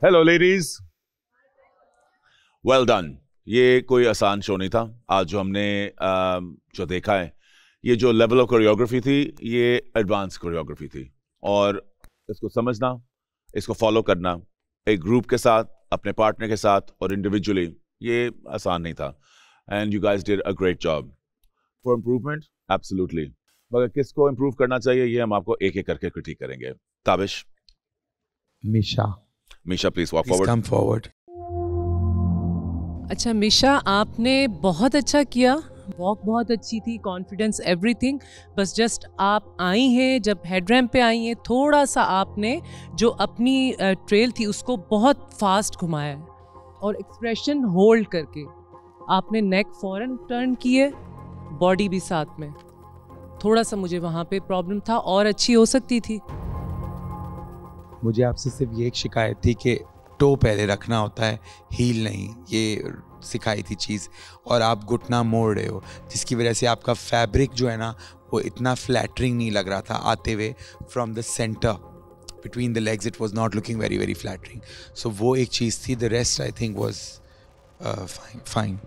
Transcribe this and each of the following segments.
Hello ladies, well done. ये कोई आसान शो नहीं था आज जो हमने जो देखा है। ये जो लेवल ऑफ कोरियोग्राफी थी ये एडवांस कोरियोग्राफी थी, और इसको समझना, इसको फॉलो करना एक ग्रुप के साथ, अपने पार्टनर के साथ और इंडिविजुअली, ये आसान नहीं था। And you guys did a great job. For improvement absolutely, मगर किसको इम्प्रूव करना चाहिए ये हम आपको एक एक करके क्रिटिक करेंगे। Tabish. Misha please walk forward. Come forward. अच्छा मिशा, आपने बहुत अच्छा किया, वॉक बहुत अच्छी थी, कॉन्फिडेंस एवरीथिंग। बस जस्ट आप आई हैं, जब हेड रैम्प पे आई हैं, थोड़ा सा आपने जो अपनी ट्रेल थी उसको बहुत फास्ट घुमाया है, और एक्सप्रेशन होल्ड करके आपने नेक फौरन टर्न की है, बॉडी भी साथ में। थोड़ा सा मुझे वहाँ पे प्रॉब्लम था, और अच्छी हो सकती थी। मुझे आपसे सिर्फ ये एक शिकायत थी कि टो पहले रखना होता है, हील नहीं, ये सिखाई थी चीज़, और आप घुटना मोड़ रहे हो जिसकी वजह से आपका फैब्रिक जो है ना वो इतना फ्लैटरिंग नहीं लग रहा था आते हुए from the centre between the legs. It was not looking very very flattering. So वो एक चीज़ थी। The rest I think was fine.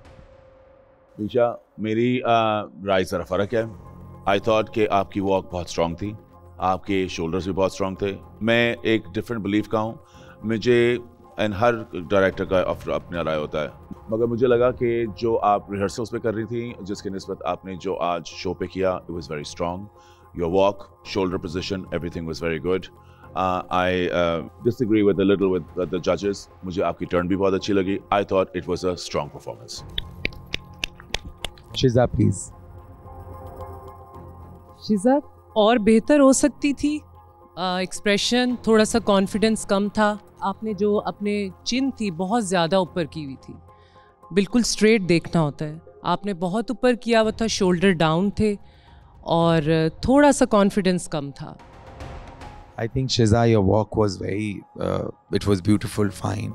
Misha, मेरी राय ज़रा फ़र्क है। आई थॉट कि आपकी वॉक बहुत स्ट्रांग थी, आपके शोल्डर्स भी बहुत स्ट्रांग थे। मैं एक डिफरेंट बिलीफ का हूँ, मुझे एंड हर डायरेक्टर का अपना राय होता है, मगर मुझे लगा कि जो आप रिहर्सल्स पे कर रही थी जिसके निस्बत आपने जो आज शो पे किया, it was very strong. Your walk, shoulder position, everything was very good. I disagree with a little with the जजेस। मुझे आपकी टर्न भी बहुत अच्छी लगी। I thought it was a strong performance. Shiza please. Shiza और बेहतर हो सकती थी। एक्सप्रेशन, थोड़ा सा कॉन्फिडेंस कम था। आपने जो अपने चिन थी बहुत ज़्यादा ऊपर की हुई थी, बिल्कुल स्ट्रेट देखना होता है, आपने बहुत ऊपर किया हुआ था, शोल्डर डाउन थे, और थोड़ा सा कॉन्फिडेंस कम था। I think Shiza, your walk was very, it was beautiful, fine.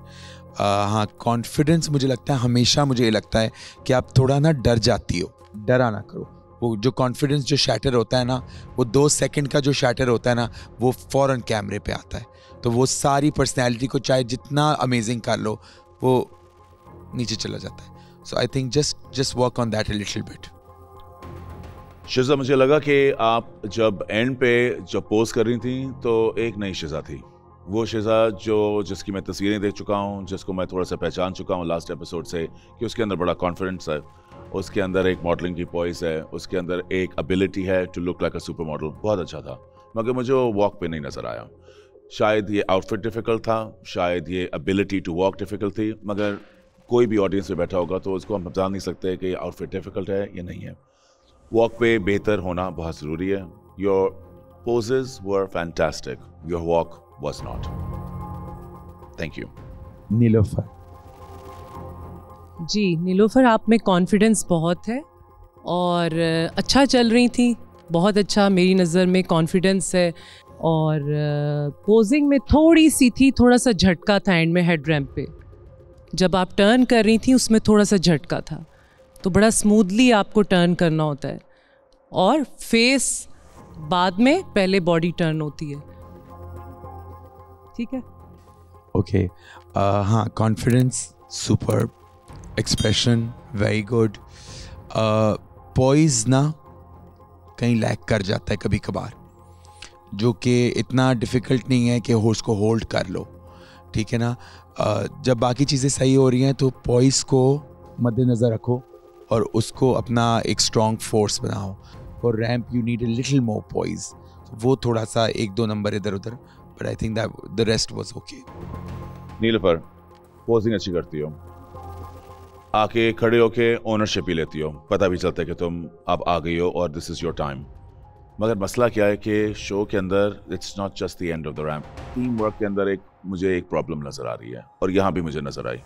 हाँ, कॉन्फिडेंस मुझे लगता है, हमेशा मुझे ये लगता है कि आप थोड़ा ना डर जाती हो, डरा ना करो। वो जो कॉन्फिडेंस जो शैटर होता है ना, वो 2 सेकंड का जो शैटर होता है ना, वो फौरन कैमरे पे आता है। तो वो सारी पर्सनैलिटी को चाहे जितना अमेजिंग कर लो, वो नीचे चला जाता है। So I think just work on that a little bit. Shiza, मुझे लगा कि आप जब एंड पे जब पोज कर रही थी तो एक नई शिजा थी। वो शिजा जिसकी मैं तस्वीरें देख चुका हूँ, जिसको मैं थोड़ा सा पहचान चुका हूँ लास्ट एपिसोड से, कि उसके अंदर बड़ा कॉन्फिडेंस है, उसके अंदर एक मॉडलिंग की पॉइस है, उसके अंदर एक एबिलिटी है to look like a super model. बहुत अच्छा था, मगर मुझे वो वॉक पे नहीं नज़र आया। शायद ये आउटफिट डिफ़िकल्ट था, शायद ये एबिलिटी टू वॉक डिफ़िकल्ट थी, मगर कोई भी ऑडियंस में बैठा होगा तो उसको हम जान नहीं सकते कि आउटफिट डिफ़िकल्ट है या नहीं है। वॉक पे बेहतर होना बहुत ज़रूरी है। Your poses were fantastic, your walk was not. Thank you. Nilofar. Ji Nilofar, आप में कॉन्फिडेंस बहुत है, और अच्छा चल रही थी, बहुत अच्छा मेरी नज़र में कॉन्फिडेंस है। और पोजिंग में थोड़ी सी थी, थोड़ा सा झटका था एंड में हेड रैम्प पे, जब आप टर्न कर रही थी उसमें थोड़ा सा झटका था। तो बड़ा स्मूथली आपको टर्न करना होता है, और फेस बाद में, पहले बॉडी टर्न होती है। ठीक है, ओके। हाँ, confidence super, expression very good. Poise ना कहीं लैक कर जाता है कभी कभार, जो कि इतना डिफ़िकल्ट नहीं है कि उसको होल्ड कर लो, ठीक है ना। जब बाकी चीज़ें सही हो रही हैं तो पॉइज को मद्देनज़र रखो और उसको अपना एक स्ट्रॉन्ग फोर्स बनाओ। For ramp you need a little more poise. वो थोड़ा सा 1-2 नंबर इधर उधर, but I think that the rest was okay. Nilofar, posing अच्छी करती हो, आके खड़े होके ओनरशिप ही लेती हो, पता भी चलता है कि तुम अब आ गई हो और दिस इज़ योर टाइम। मगर मसला क्या है कि शो के अंदर it's not just the end of the ramp. Team work के अंदर मुझे एक प्रॉब्लम नज़र आ रही है, और यहाँ भी मुझे नज़र आई।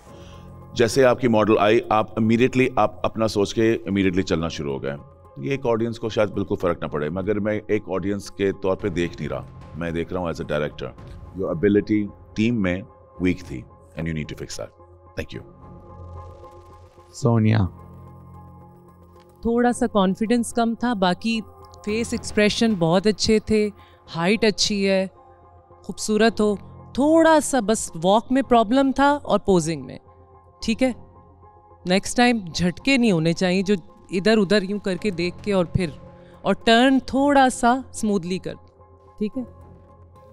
जैसे आपकी मॉडल आई, आप इमीडिएटली आप अपना सोच के इमीडिएटली चलना शुरू हो गए। ये एक ऑडियंस को शायद बिल्कुल फ़र्क ना पड़े, मगर मैं एक ऑडियंस के तौर पे देख नहीं रहा, मैं देख रहा हूँ as a director. Your ability team में वीक थी, and you need to fix that. Thank you. Sonia. थोड़ा सा कॉन्फिडेंस कम था, बाकी फेस एक्सप्रेशन बहुत अच्छे थे, हाइट अच्छी है, खूबसूरत हो, थोड़ा सा बस वॉक में प्रॉब्लम था और पोजिंग में, ठीक है। नेक्स्ट टाइम झटके नहीं होने चाहिए जो इधर उधर यूं करके देख के और टर्न थोड़ा सा स्मूथली कर, ठीक है।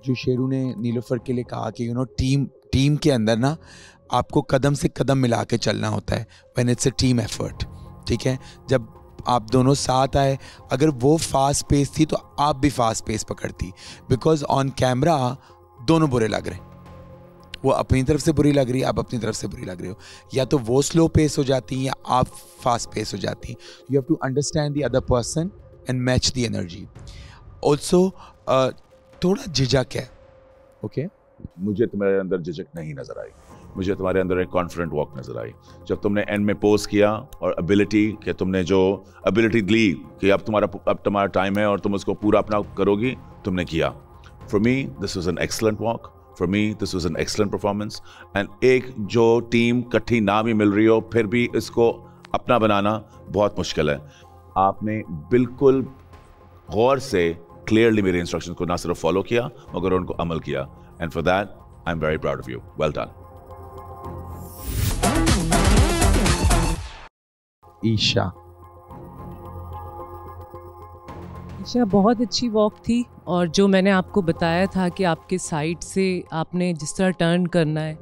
जो शेरू ने नीलोफर के लिए कहा कि टीम के अंदर ना आपको कदम से कदम मिला के चलना होता है, when it's a team effort, ठीक है। जब आप दोनों साथ आए, अगर वो फास्ट पेस थी तो आप भी फास्ट पेस पकड़ती, बिकॉज ऑन कैमरा दोनों बुरे लग रहे हैं। वो अपनी तरफ से बुरी लग रही है, आप अपनी तरफ से बुरी लग रहे हो, या तो वो स्लो पेस हो जाती हैं या आप फास्ट पेस हो जाती हैं। You have to understand the other person and match the energy. Also थोड़ा झिझक है, ओके। मुझे तुम्हारे अंदर झिझक नहीं नजर आई, मुझे तुम्हारे अंदर एक कॉन्फिडेंट वॉक नजर आई जब तुमने एंड में पोज किया, और एबिलिटी कि तुमने जो एबिलिटी ली कि अब तुम्हारा टाइम है और तुम उसको पूरा अपना करोगी, तुमने किया। For me this was an excellent walk, for me this was an excellent performance. And एक जो टीम इकट्ठी ना भी मिल रही हो फिर भी इसको अपना बनाना बहुत मुश्किल है। आपने बिल्कुल गौर से क्लियरली मेरे इंस्ट्रक्शन को ना सिर्फ फॉलो किया मगर उनको अमल किया, and for that I am very proud of you. Well done. Isha बहुत अच्छी वॉक थी, और जो मैंने आपको बताया था कि आपके साइड से आपने जिस तरह टर्न करना है,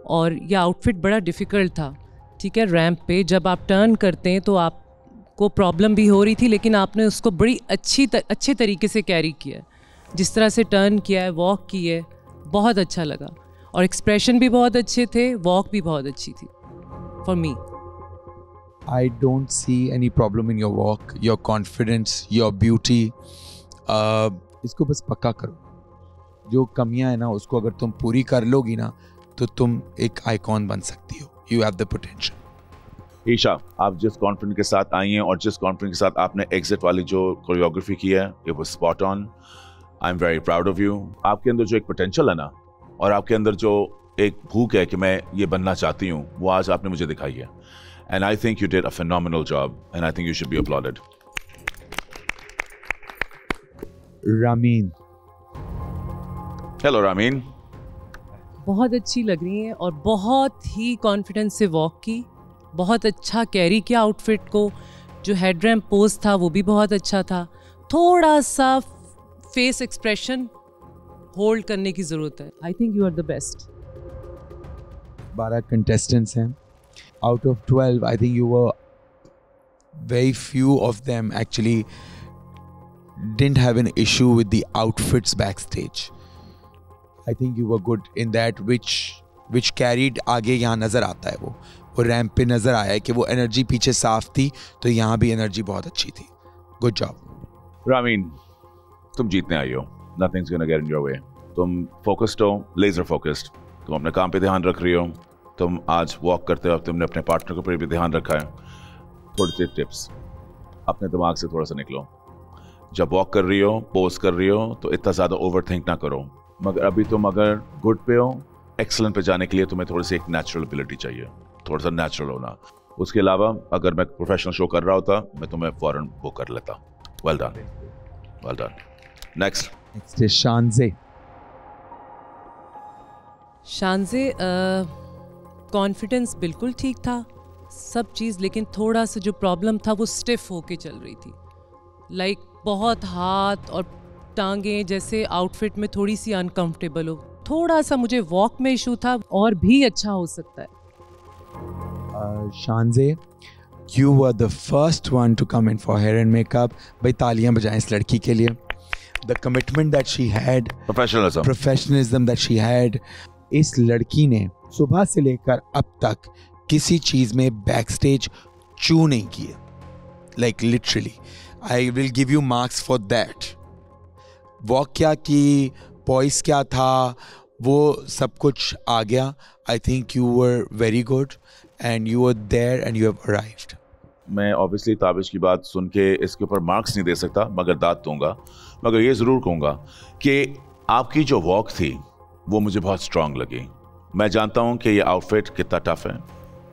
और ये आउटफिट बड़ा डिफ़िकल्ट था, ठीक है। रैंप पे जब आप टर्न करते हैं तो आपको प्रॉब्लम भी हो रही थी, लेकिन आपने उसको बड़ी अच्छे तरीके से कैरी किया है। जिस तरह से टर्न किया है, वॉक की है, बहुत अच्छा लगा, और एक्सप्रेशन भी बहुत अच्छे थे, वॉक भी बहुत अच्छी थी for me. I don't see any problem in your walk, your confidence, your beauty. इसको बस पक्का करो। जो कमियां हैं ना उसको अगर तुम पूरी कर लोगी ना तो तुम एक आइकॉन बन सकती हो। You have the potential. Isha, आप जिस कॉन्फिडेंस के साथ आई हैं और जिस कॉन्फिडेंस के साथ आपने एग्जिट वाली जो कोरियोग्राफी की है, it was spot on. I'm very proud of you. आपके अंदर जो एक पोटेंशियल है ना, और आपके अंदर जो एक भूख है कि मैं ये बनना चाहती हूँ, वो आज आपने मुझे दिखाई है। And I think you did a phenomenal job, and I think you should be applauded. Ramin. Hello, Ramin. बहुत अच्छी लग रही हैं और बहुत ही कॉन्फिडेंस से वॉक की, बहुत अच्छा कैरी किया आउटफिट को। जो हेड रैम्प पोज था वो भी बहुत अच्छा था। थोड़ा सा फेस एक्सप्रेशन होल्ड करने की ज़रूरत है। I think you are the best. 12 contestants हैं। Out of 12, I think you were very few of them actually didn't have an issue with the outfits backstage. I think you were good in that, which carried आगे यहाँ नज़र आता है वो ramp पे नज़र आया है कि वो एनर्जी पीछे साफ थी, तो यहाँ भी एनर्जी बहुत अच्छी थी। Good job. रामीन, तुम जीतने आई हो। Nothing's gonna get in your way. तुम फोकस्ड हो, लेजर फोकस्ड। तुम अपने काम पे ध्यान रख रही हो। तुम आज वॉक करते हो, तुमने अपने पार्टनर के ऊपर भी ध्यान रखा है। थोड़ी सी टिप्स, अपने दिमाग से थोड़ा सा निकलो। जब वॉक कर रही हो, पोज कर रही हो, तो इतना ज़्यादा ओवर थिंक ना करो। मगर अभी तुम अगर गुड पे हो, एक्सलेंट पे जाने के लिए तुम्हें थोड़ी सी एक नेचुरल एबिलिटी चाहिए, थोड़ा सा नेचुरल होना। उसके अलावा अगर मैं प्रोफेशनल शो कर रहा होता, मैं तुम्हें फौरन वो कर लेता। Well done, well done. Next is Shanzay. Confidence बिल्कुल ठीक था, सब चीज़, लेकिन थोड़ा सा जो प्रॉब्लम था वो स्टिफ होके चल रही थी। लाइक बहुत हाथ और टांगें जैसे आउटफिट में थोड़ी सी अनकंफर्टेबल हो। थोड़ा सा मुझे वॉक में इशू था, और भी अच्छा हो सकता है। शानज़े, you were the first one to come in for hair and makeup. भाई तालियां बजाएं इस लड़की के लिए। The commitment that she had, professionalism that she had. इस लड़की ने सुबह से लेकर अब तक किसी चीज़ में बैकस्टेज चू नहीं किए। Like literally I will give you marks for that. Walk क्या की, पॉइस क्या था, वो सब कुछ आ गया। I think you were very good and you were there and you have arrived. मैं ऑब्वियसली ताबिश की बात सुन के इसके ऊपर मार्क्स नहीं दे सकता, मगर दाद दूंगा। मगर ये ज़रूर कहूँगा कि आपकी जो वॉक थी वो मुझे बहुत स्ट्रांग लगी। मैं जानता हूँ कि ये आउटफिट कितना टफ है।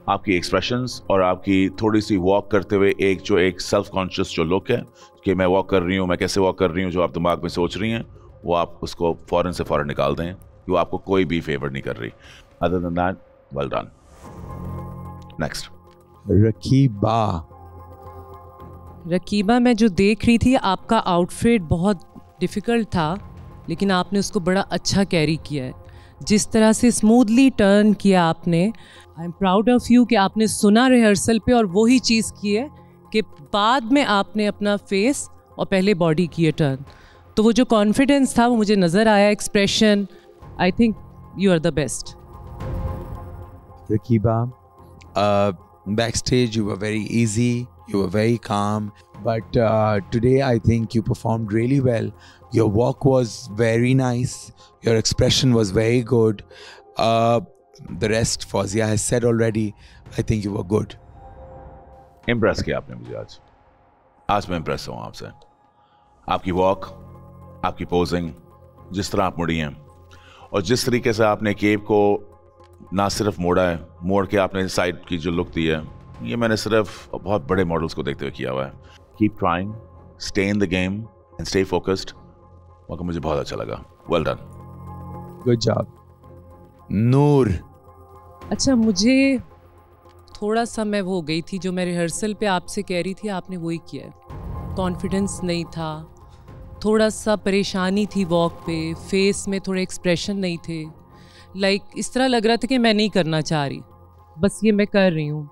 आपकी एक्सप्रेशंस और आपकी थोड़ी सी वॉक करते हुए एक सेल्फ कॉन्शियस जो लुक है कि मैं वॉक कर रही हूँ, मैं कैसे वॉक कर रही हूँ, जो आप दिमाग में सोच रही हैं, वो आप उसको फ़ौरन से फ़ौरन निकाल दें। कि वो आपको कोई भी फेवर नहीं कर रही. Other than that, well done. Next. रकीबा, मैं जो देख रही थी आपका आउटफिट बहुत डिफ़िकल्ट था, लेकिन आपने उसको बड़ा अच्छा कैरी किया है. जिस तरह से स्मूथली टर्न किया आपने, I am proud of you कि आपने सुना रिहर्सल पे और वही चीज़ की है कि बाद में आपने अपना फेस और पहले बॉडी किए टर्न. तो वो जो कॉन्फिडेंस था वो मुझे नज़र आया, expression. I think you are the best. Rakiba, backstage you were very easy, you were very calm, but today I think you performed really well. Your walk was very nice, your expression was very good. The rest Fawzia has said already. I think you were good. Impress किया आपने मुझे आज मैं impress हूँ आपसे. आपकी walk, आपकी posing, जिस तरह आप मुड़ी हैं और जिस तरीके से आपने केप को ना सिर्फ मोड़ा है, मोड़ के आपने साइड की जो लुक दी है, ये मैंने सिर्फ बहुत बड़े मॉडल्स को देखते हुए किया हुआ है. Keep trying, stay in the game and stay focused. मगर मुझे बहुत अच्छा लगा. Well done. Good job. नूर. अच्छा, मुझे थोड़ा सा मैं वो हो गई थी, जो मैं रिहर्सल पे आपसे कह रही थी आपने वही किया है. कॉन्फिडेंस नहीं था, थोड़ा सा परेशानी थी वॉक पे, फेस में थोड़े एक्सप्रेशन नहीं थे. लाइक इस तरह लग रहा था कि मैं नहीं करना चाह रही, बस ये मैं कर रही हूँ.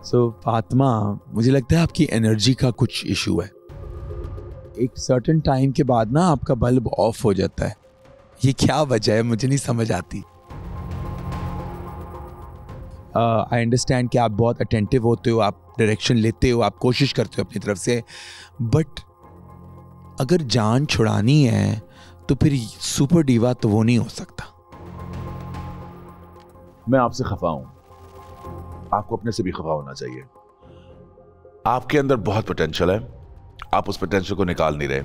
सो फातिमा, मुझे लगता है आपकी एनर्जी का कुछ इशू है. एक सर्टेन टाइम के बाद ना आपका बल्ब ऑफ हो जाता है. ये क्या वजह है, मुझे नहीं समझ आती. आई अंडरस्टैंड कि आप बहुत अटेंटिव होते हो, आप डायरेक्शन लेते हो, आप कोशिश करते हो अपनी तरफ से, बट अगर जान छुड़ानी है तो फिर सुपर डीवा तो वो नहीं हो सकता. मैं आपसे खफा हूं, आपको अपने से भी खफा होना चाहिए. आपके अंदर बहुत पोटेंशियल है, आप उस पोटेंशियल को निकाल नहीं रहे.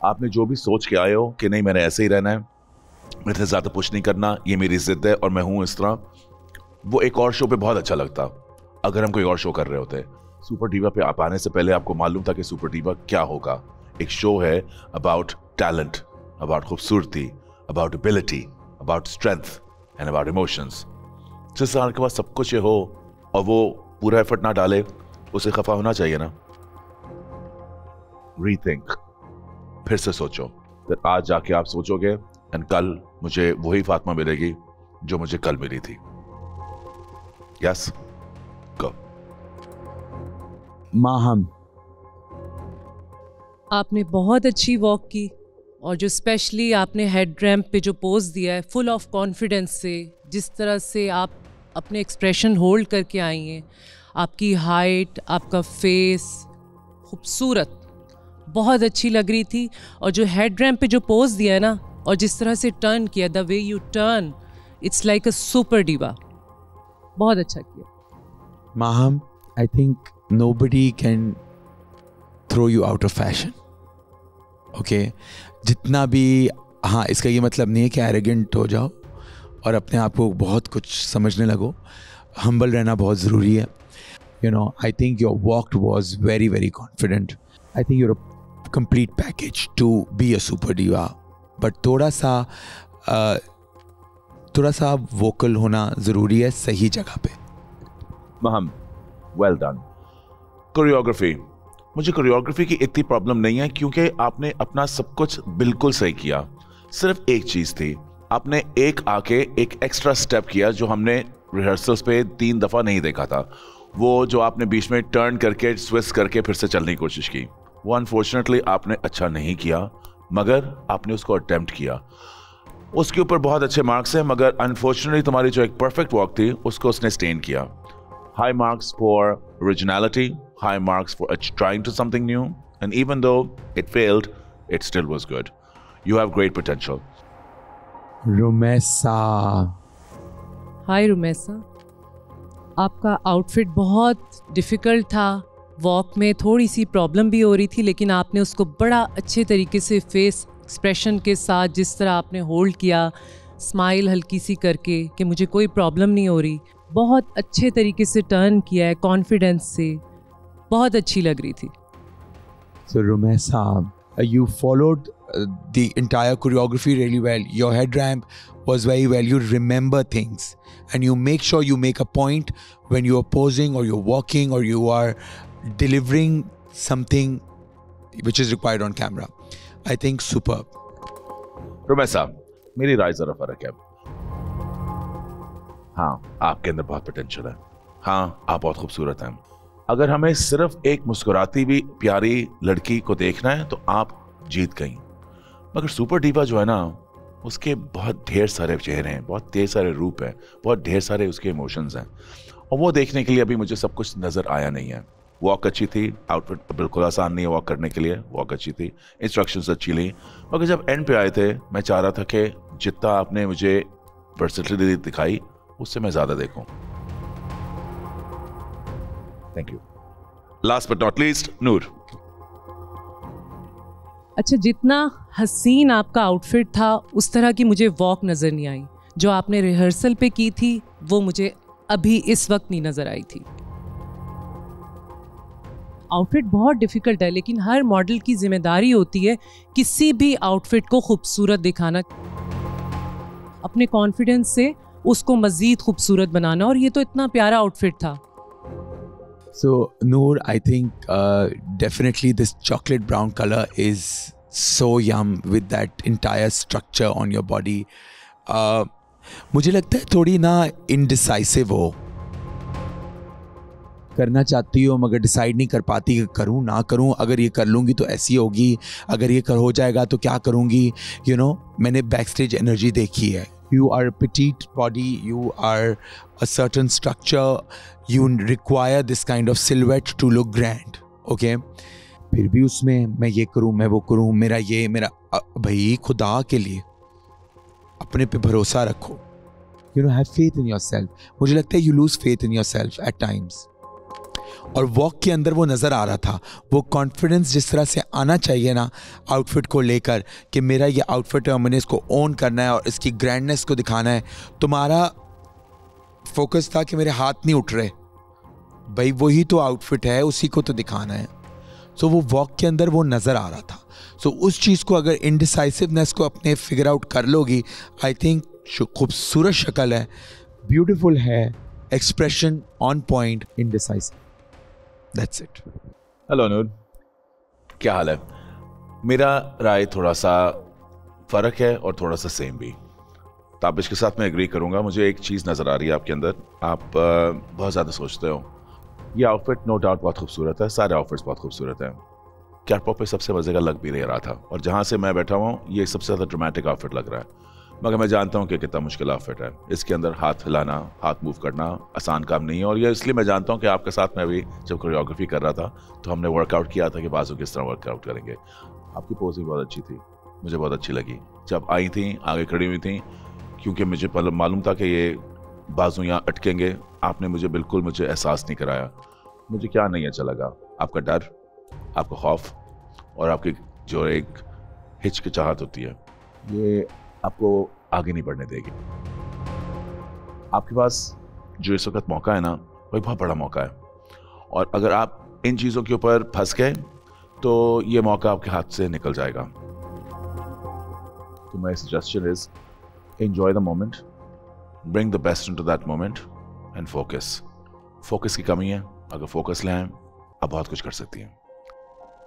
आपने जो भी सोच के आए हो कि नहीं मैंने ऐसे ही रहना है, मेरे से ज्यादा पुश नहीं करना, ये मेरी जिद है और मैं हूं इस तरह, वो एक और शो पे बहुत अच्छा लगता अगर हम कोई और शो कर रहे होते. सुपर डीवा पे आप आने से पहले आपको मालूम था कि सुपर डीवा क्या होगा. एक शो है अबाउट टैलेंट, अबाउट खूबसूरती, about ability, about strength and about emotions. जिस इंसान के पास सब कुछ ये हो और वो पूरा एफर्ट ना डाले, उसे खफा होना चाहिए ना. रीथिंक, फिर से सोचो. फिर आज जाके आप सोचोगे एंड कल मुझे वही फातिमा मिलेगी जो मुझे कल मिली थी. यस, गो. माहम, आपने बहुत अच्छी वॉक की और जो स्पेशली आपने हेड रैम्प पे जो पोज दिया है फुल ऑफ कॉन्फिडेंस से, जिस तरह से आप अपने एक्सप्रेशन होल्ड करके आई हैं, आपकी हाइट, आपका फेस खूबसूरत, बहुत अच्छी लग रही थी. और जो हेड रैम्प पे जो पोज दिया है ना, और जिस तरह से टर्न किया, the way U turn, it's like a super diva. बहुत अच्छा किया. Maham, I think nobody can throw you out of fashion. Okay? जितना भी, हाँ, इसका ये मतलब नहीं है कि एरोगेंट हो जाओ और अपने आप को बहुत कुछ समझने लगो. हम्बल रहना बहुत ज़रूरी है. You know, I think your walk was very, very confident. I think you're a complete package to be a super diva. But थोड़ा सा वोकल होना ज़रूरी है सही जगह पे. महम, वेल डन. कोरियोग्राफी, मुझे कोरियोग्राफी की इतनी प्रॉब्लम नहीं है क्योंकि आपने अपना सब कुछ बिल्कुल सही किया. सिर्फ एक चीज थी, आपने एक आके एक एक्स्ट्रा स्टेप किया जो हमने रिहर्सल्स पे 3 दफा नहीं देखा था. वो जो आपने बीच में टर्न करके स्विच करके फिर से चलने की कोशिश की, वो अनफॉर्चुनेटली आपने अच्छा नहीं किया, मगर आपने उसको अटेम्प्ट किया. उसके ऊपर बहुत अच्छे मार्क्स हैं, मगर अनफॉर्चुनेटली तुम्हारी जो एक परफेक्ट वॉक थी उसको उसने स्टेन किया. High marks for originality, high marks for trying to something new, and even though it failed, it still was good. You have great potential. Rumaisa. हाय रुमैसा, आपका आउटफिट बहुत डिफ़िकल्ट था. वॉक में थोड़ी सी प्रॉब्लम भी हो रही थी, लेकिन आपने उसको बड़ा अच्छे तरीके से फेस एक्सप्रेशन के साथ, जिस तरह आपने होल्ड किया, स्माइल हल्की सी करके कि मुझे कोई प्रॉब्लम नहीं हो रही, बहुत अच्छे तरीके से टर्न किया है, कॉन्फिडेंस से, बहुत अच्छी लग रही थी. So Rumaisa, You followed the entire choreography really well. Your head ramp was very well. You remember things, and you make sure you make a point when you are posing or you're walking or you are delivering something which is required on camera. I think superb. रुमैस साहब, मेरी राय जरा फर्क है। हाँ, आपके अंदर बहुत potential है। हाँ, आप बहुत खूबसूरत हैं। अगर हमें सिर्फ एक मुस्कुराती भी प्यारी लड़की को देखना है तो आप जीत गई। मगर सुपर डिवा जो है ना, उसके बहुत ढेर सारे चेहरे हैं, बहुत ढेर सारे रूप हैं, बहुत ढेर सारे उसके इमोशंस हैं, और वो देखने के लिए अभी मुझे सब कुछ नज़र आया नहीं है। वॉक अच्छी थी, आउटफिट बिल्कुल आसान नहीं है वॉक करने के लिए, वॉक अच्छी थी, इंस्ट्रक्शंस अच्छी ली, मगर जब एंड पे आए थे मैं चाह रहा था कि जितना आपने मुझे वर्सेटिलिटी दिखाई उससे मैं ज़्यादा देखूं। Thank you. Last but not least, Noor. अच्छा, जितना हसीन आपका आउटफिट था उस तरह की मुझे वॉक नज़र नहीं आई। जो आपने रिहर्सल पे की थी वो मुझे अभी इस वक्त नहीं नज़र आई थी। आउटफिट बहुत डिफ़िकल्ट है, लेकिन हर मॉडल की जिम्मेदारी होती है किसी भी आउटफिट को खूबसूरत दिखाना, अपने कॉन्फिडेंस से उसको मज़ीद खूबसूरत बनाना, और ये तो इतना प्यारा आउटफिट था। So Noor, I think definitely this chocolate brown color is so yum with that entire structure on your body. मुझे लगता है थोड़ी ना indecisive हो, करना चाहती हो मगर डिसाइड नहीं कर पाती कि करूँ ना करूँ, अगर ये कर लूँगी तो ऐसी होगी, अगर ये हो जाएगा तो क्या करूँगी। You know, मैंने बैक स्टेज एनर्जी देखी है। You are a petite body, you are a certain structure, you require this kind of silhouette to look grand, okay? फिर भी उसमें मैं ये करूँ, मैं वो करूँ, मेरा भाई खुदा के लिए अपने पे भरोसा रखो। You know, have faith in yourself. मुझे लगता है you lose faith in yourself at times. और वॉक के अंदर वो नज़र आ रहा था, वो कॉन्फिडेंस जिस तरह से आना चाहिए ना आउटफिट को लेकर कि मेरा ये आउटफिट है और मैंने इसको ओन करना है और इसकी ग्रैंडनेस को दिखाना है। तुम्हारा फोकस था कि मेरे हाथ नहीं उठ रहे, भाई वही तो आउटफिट है, उसी को तो दिखाना है। सो वो वॉक के अंदर वो नज़र आ रहा था। सो उस चीज़ को अगर इनडिसाइसिवनेस को अपने फिगर आउट कर लोगी, आई थिंक खूबसूरत शक्ल है, ब्यूटीफुल है, expression on point, indecisive. That's it. Hello Noor, क्या हाल है? मेरा राय थोड़ा सा फ़र्क है और थोड़ा सा सेम भी। ताबिश के साथ मैं एग्री करूँगा। मुझे एक चीज़ नज़र आ रही है आपके अंदर, आप बहुत ज़्यादा सोचते हो। ये आउटफिट नो डाउट बहुत खूबसूरत है, सारे आउटफिट्स बहुत खूबसूरत हैं। कैटवॉक पे सबसे मज़े का लग भी रहा था, और जहाँ से मैं बैठा हुआ हूँ ये सबसे ज़्यादा ड्रामेटिक आउटफिट लग रहा है। मगर मैं जानता हूँ कि कितना मुश्किल आउटफिट है। इसके अंदर हाथ हिलाना, हाथ मूव करना आसान काम नहीं है, और ये इसलिए मैं जानता हूँ कि आपके साथ मैं भी जब कोरियोग्राफी कर रहा था तो हमने वर्कआउट किया था कि बाजू किस तरह वर्कआउट करेंगे। आपकी पोजिंग बहुत अच्छी थी, मुझे बहुत अच्छी लगी। जब आई थी आगे खड़ी हुई थी, क्योंकि मुझे मालूम था कि ये बाजू यहाँ अटकेंगे, आपने मुझे एहसास नहीं कराया। मुझे क्या नहीं अच्छा लगा, आपका डर, आपका खौफ और आपकी जो एक हिचकिचाहट होती है, ये आपको आगे नहीं बढ़ने देगी। आपके पास जो इस वक्त मौका है ना, वो बहुत बड़ा मौका है, और अगर आप इन चीज़ों के ऊपर फंस गए तो ये मौका आपके हाथ से निकल जाएगा। तो my suggestion is enjoy the moment, bring the best into that moment and focus. Focus की कमी है, अगर फोकस ले आए आप बहुत कुछ कर सकती हैं।